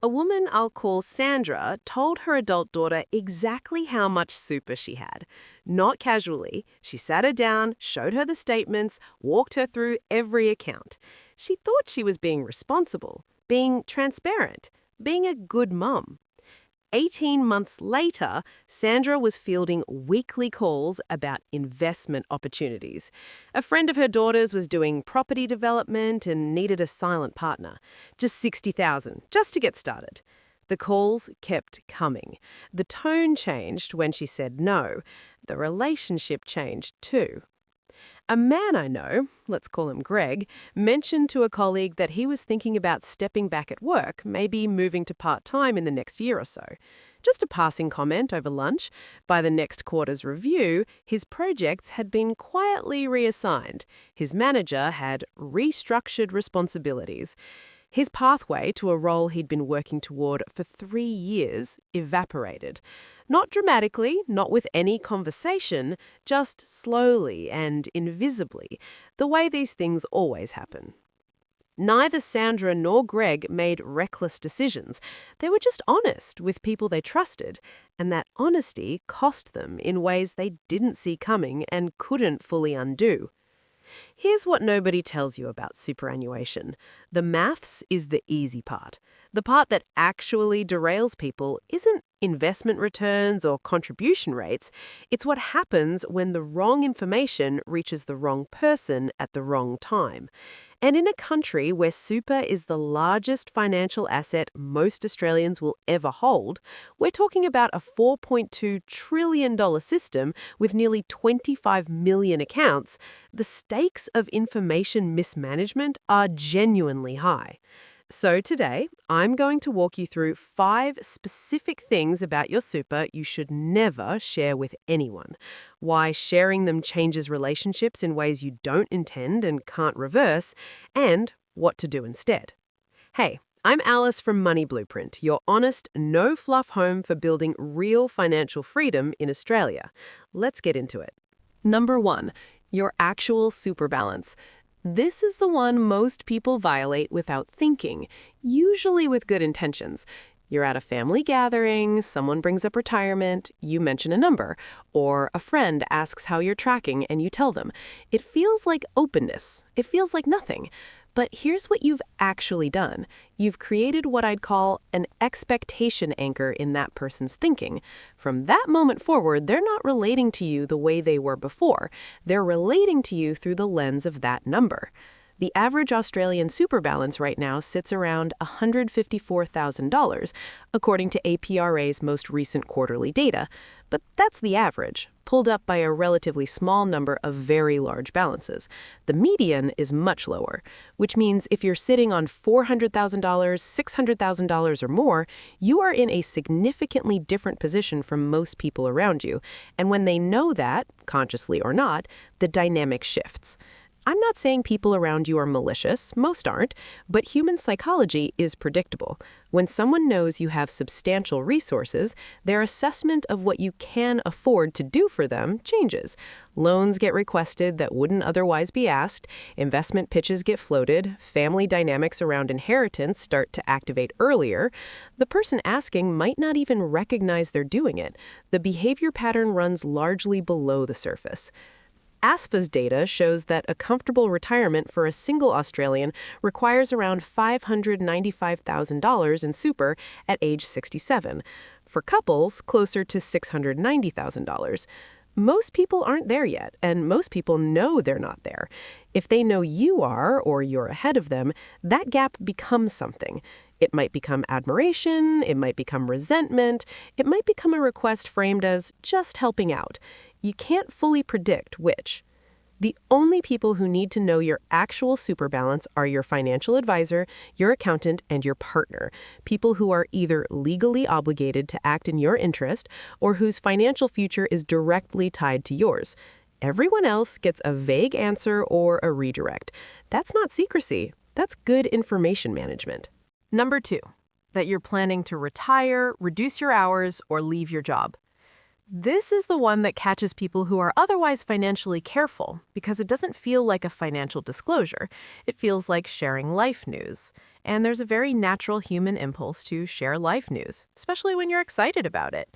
A woman I'll call Sandra told her adult daughter exactly how much super she had. Not casually, she sat her down, showed her the statements, walked her through every account. She thought she was being responsible, being transparent, being a good mum. 18 months later, Sandra was fielding weekly calls about investment opportunities. A friend of her daughter's was doing property development and needed a silent partner. Just $60,000, just to get started. The calls kept coming. The tone changed when she said no. The relationship changed too. A man I know, let's call him Greg, mentioned to a colleague that he was thinking about stepping back at work, maybe moving to part-time in the next year or so. Just a passing comment over lunch. By the next quarter's review, his projects had been quietly reassigned. His manager had restructured responsibilities. His pathway to a role he'd been working toward for 3 years evaporated. Not dramatically, not with any conversation, just slowly and invisibly, the way these things always happen. Neither Sandra nor Greg made reckless decisions. They were just honest with people they trusted, and that honesty cost them in ways they didn't see coming and couldn't fully undo. Here's what nobody tells you about superannuation. The maths is the easy part. The part that actually derails people isn't investment returns or contribution rates. It's what happens when the wrong information reaches the wrong person at the wrong time. And in a country where super is the largest financial asset most Australians will ever hold, we're talking about a $4.2 trillion system with nearly 25 million accounts. The stakes of information mismanagement are genuinely high. So today, I'm going to walk you through 5 specific things about your super you should never share with anyone, why sharing them changes relationships in ways you don't intend and can't reverse, and what to do instead. Hey, I'm Alice from Money Blueprint, your honest, no-fluff home for building real financial freedom in Australia. Let's get into it. Number 1, your actual super balance. This is the one most people violate without thinking, usually with good intentions. You're at a family gathering, someone brings up retirement, you mention a number, or a friend asks how you're tracking and you tell them. It feels like openness. It feels like nothing. But here's what you've actually done. You've created what I'd call an expectation anchor in that person's thinking. From that moment forward, they're not relating to you the way they were before. They're relating to you through the lens of that number. The average Australian super balance right now sits around $154,000, according to APRA's most recent quarterly data. But that's the average, pulled up by a relatively small number of very large balances. The median is much lower, which means if you're sitting on $400,000, $600,000 or more, you are in a significantly different position from most people around you. And when they know that, consciously or not, the dynamic shifts. I'm not saying people around you are malicious, most aren't, but human psychology is predictable. When someone knows you have substantial resources, their assessment of what you can afford to do for them changes. Loans get requested that wouldn't otherwise be asked, investment pitches get floated, family dynamics around inheritance start to activate earlier. The person asking might not even recognize they're doing it. The behavior pattern runs largely below the surface. ASFA's data shows that a comfortable retirement for a single Australian requires around $595,000 in super at age 67. For couples, closer to $690,000. Most people aren't there yet, and most people know they're not there. If they know you are, or you're ahead of them, that gap becomes something. It might become admiration, it might become resentment, it might become a request framed as just helping out. You can't fully predict which. The only people who need to know your actual super balance are your financial advisor, your accountant, and your partner. People who are either legally obligated to act in your interest or whose financial future is directly tied to yours. Everyone else gets a vague answer or a redirect. That's not secrecy. That's good information management. Number 2, that you're planning to retire, reduce your hours, or leave your job. This is the one that catches people who are otherwise financially careful because it doesn't feel like a financial disclosure. It feels like sharing life news. And there's a very natural human impulse to share life news, especially when you're excited about it.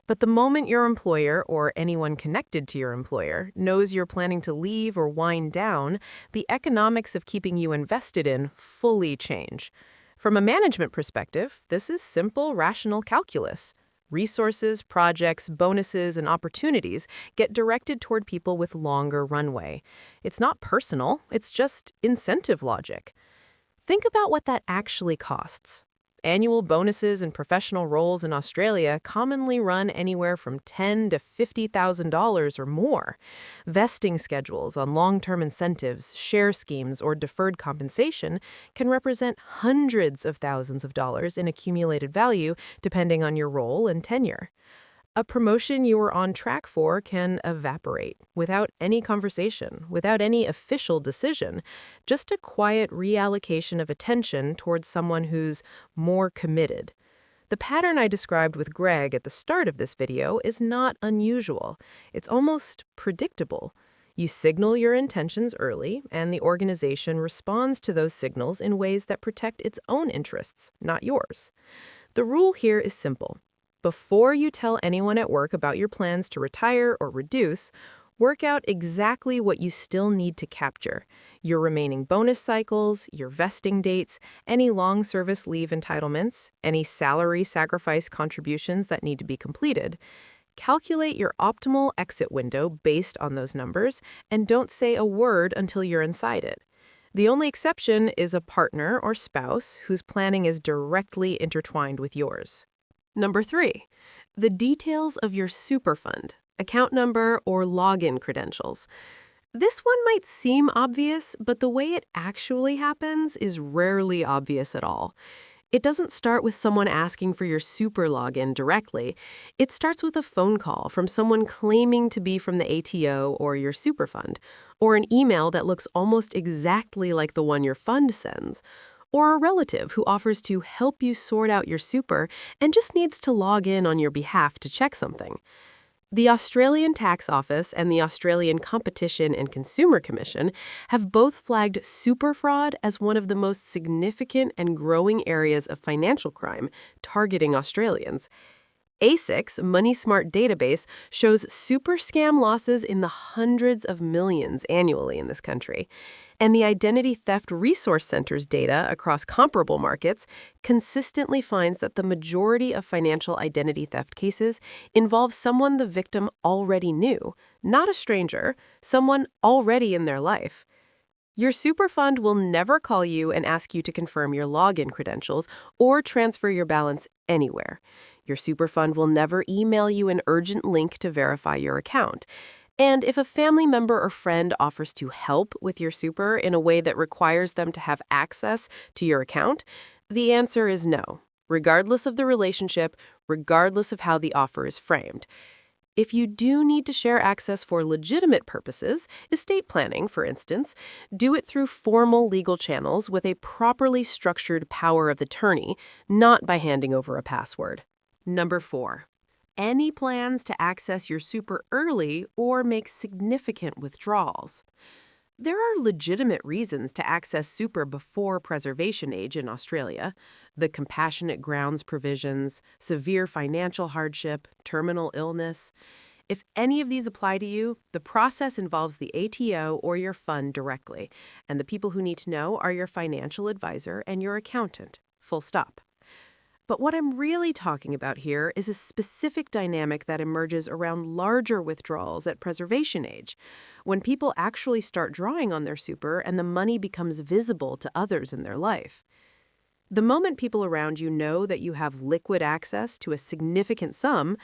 But the moment your employer or anyone connected to your employer knows you're planning to leave or wind down, the economics of keeping you invested in fully change. From a management perspective, this is simple, rational calculus. Resources, projects, bonuses, and opportunities get directed toward people with longer runway. It's not personal, it's just incentive logic. Think about what that actually costs. Annual bonuses and professional roles in Australia commonly run anywhere from $10,000 to $50,000 or more. Vesting schedules on long-term incentives, share schemes, or deferred compensation can represent hundreds of thousands of dollars in accumulated value depending on your role and tenure. A promotion you were on track for can evaporate without any conversation, without any official decision, just a quiet reallocation of attention towards someone who's more committed. The pattern I described with Greg at the start of this video is not unusual. It's almost predictable. You signal your intentions early, and the organization responds to those signals in ways that protect its own interests, not yours. The rule here is simple. Before you tell anyone at work about your plans to retire or reduce, work out exactly what you still need to capture: your remaining bonus cycles, your vesting dates, any long service leave entitlements, any salary sacrifice contributions that need to be completed. Calculate your optimal exit window based on those numbers, and don't say a word until you're inside it. The only exception is a partner or spouse whose planning is directly intertwined with yours. Number 3, the details of your super fund, account number, or login credentials. This one might seem obvious, but the way it actually happens is rarely obvious at all. It doesn't start with someone asking for your super login directly. It starts with a phone call from someone claiming to be from the ATO or your super fund, or an email that looks almost exactly like the one your fund sends, or a relative who offers to help you sort out your super and just needs to log in on your behalf to check something. The Australian Tax Office and the Australian Competition and Consumer Commission have both flagged super fraud as one of the most significant and growing areas of financial crime targeting Australians. ASIC's Money Smart database shows super scam losses in the hundreds of millions annually in this country. And the Identity Theft Resource Center's data across comparable markets consistently finds that the majority of financial identity theft cases involve someone the victim already knew, not a stranger, someone already in their life. Your super fund will never call you and ask you to confirm your login credentials or transfer your balance anywhere. Your super fund will never email you an urgent link to verify your account. And if a family member or friend offers to help with your super in a way that requires them to have access to your account, the answer is no, regardless of the relationship, regardless of how the offer is framed. If you do need to share access for legitimate purposes, estate planning, for instance, do it through formal legal channels with a properly structured power of attorney, not by handing over a password. Number 4. Any plans to access your super early or make significant withdrawals. There are legitimate reasons to access super before preservation age in Australia: the compassionate grounds provisions, severe financial hardship, terminal illness. If any of these apply to you, the process involves the ATO or your fund directly, and the people who need to know are your financial advisor and your accountant. Full stop. But what I'm really talking about here is a specific dynamic that emerges around larger withdrawals at preservation age, when people actually start drawing on their super and the money becomes visible to others in their life. The moment people around you know that you have liquid access to a significant sum,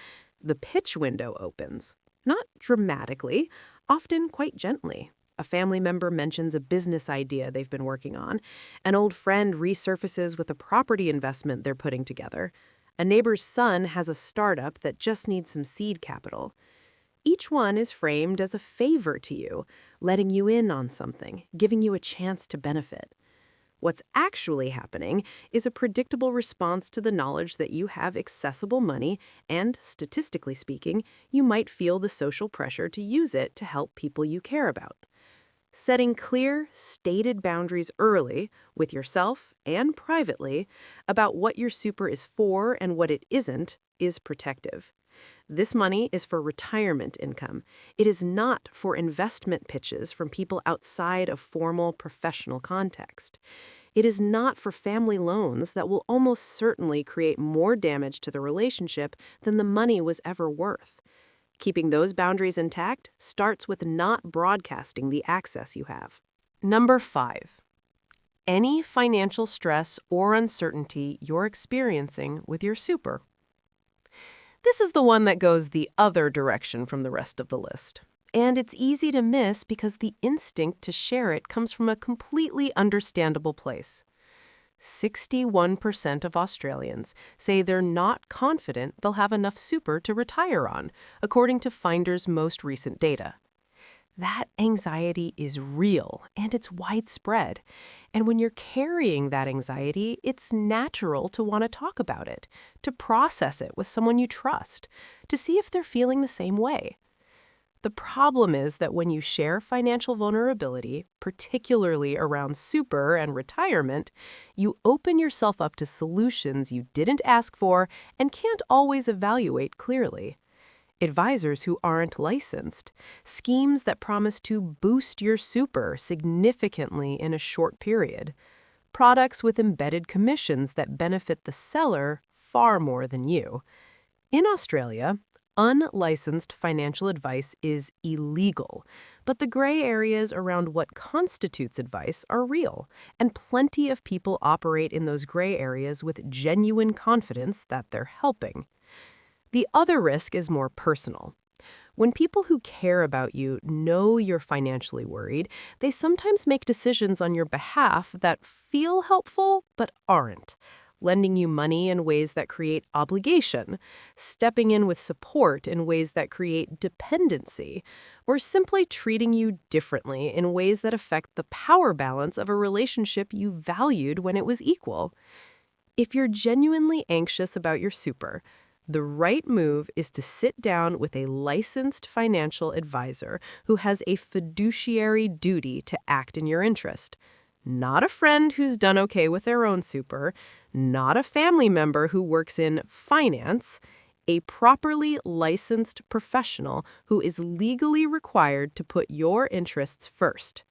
the pitch window opens. Not dramatically, often quite gently. A family member mentions a business idea they've been working on. An old friend resurfaces with a property investment they're putting together. A neighbor's son has a startup that just needs some seed capital. Each one is framed as a favor to you, letting you in on something, giving you a chance to benefit. What's actually happening is a predictable response to the knowledge that you have accessible money and, statistically speaking, you might feel the social pressure to use it to help people you care about. Setting clear, stated boundaries early, with yourself and privately, about what your super is for and what it isn't, is protective. This money is for retirement income. It is not for investment pitches from people outside of formal professional context. It is not for family loans that will almost certainly create more damage to the relationship than the money was ever worth. Keeping those boundaries intact starts with not broadcasting the access you have. Number 5. Any financial stress or uncertainty you're experiencing with your super. This is the one that goes the other direction from the rest of the list. And it's easy to miss because the instinct to share it comes from a completely understandable place. 61% of Australians say they're not confident they'll have enough super to retire on, according to Finder's most recent data. That anxiety is real and it's widespread. And when you're carrying that anxiety, it's natural to want to talk about it, to process it with someone you trust, to see if they're feeling the same way. The problem is that when you share financial vulnerability, particularly around super and retirement, you open yourself up to solutions you didn't ask for and can't always evaluate clearly. Advisors who aren't licensed, schemes that promise to boost your super significantly in a short period, products with embedded commissions that benefit the seller far more than you. In Australia, unlicensed financial advice is illegal, but the gray areas around what constitutes advice are real, and plenty of people operate in those gray areas with genuine confidence that they're helping. The other risk is more personal. When people who care about you know you're financially worried, they sometimes make decisions on your behalf that feel helpful but aren't. Lending you money in ways that create obligation, stepping in with support in ways that create dependency, or simply treating you differently in ways that affect the power balance of a relationship you valued when it was equal. If you're genuinely anxious about your super, the right move is to sit down with a licensed financial advisor who has a fiduciary duty to act in your interest. Not a friend who's done okay with their own super, not a family member who works in finance, a properly licensed professional who is legally required to put your interests first.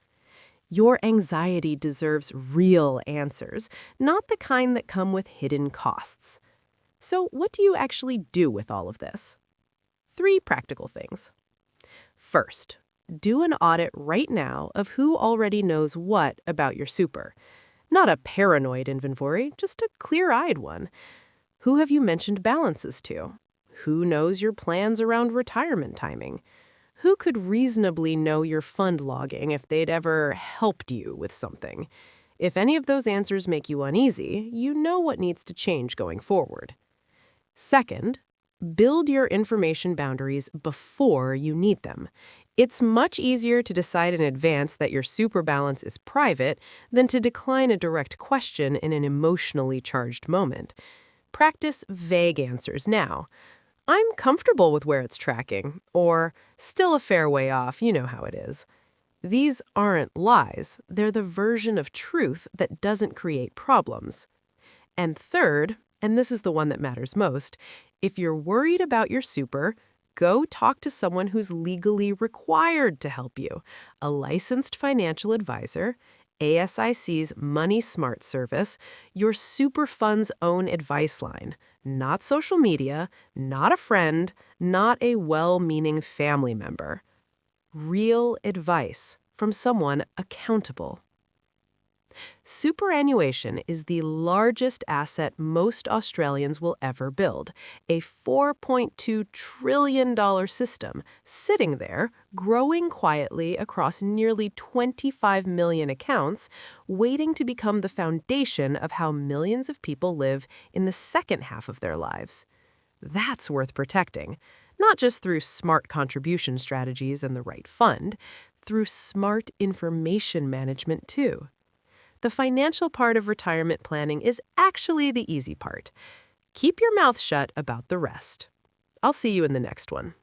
Your anxiety deserves real answers, not the kind that come with hidden costs. So what do you actually do with all of this? 3 practical things. First, do an audit right now of who already knows what about your super. Not a paranoid inventory, just a clear-eyed one. Who have you mentioned balances to? Who knows your plans around retirement timing? Who could reasonably know your fund logging if they'd ever helped you with something? If any of those answers make you uneasy, you know what needs to change going forward. Second, build your information boundaries before you need them. It's much easier to decide in advance that your super balance is private than to decline a direct question in an emotionally charged moment. Practice vague answers now. I'm comfortable with where it's tracking, or still a fair way off, you know how it is. These aren't lies. They're the version of truth that doesn't create problems. And third, and this is the one that matters most, if you're worried about your super, go talk to someone who's legally required to help you, a licensed financial advisor, ASIC's Money Smart service, your super fund's own advice line, not social media, not a friend, not a well-meaning family member. Real advice from someone accountable. Superannuation is the largest asset most Australians will ever build, a $4.2 trillion system sitting there, growing quietly across nearly 25 million accounts, waiting to become the foundation of how millions of people live in the second half of their lives. That's worth protecting, not just through smart contribution strategies and the right fund, through smart information management too. the financial part of retirement planning is actually the easy part. Keep your mouth shut about the rest. I'll see you in the next one.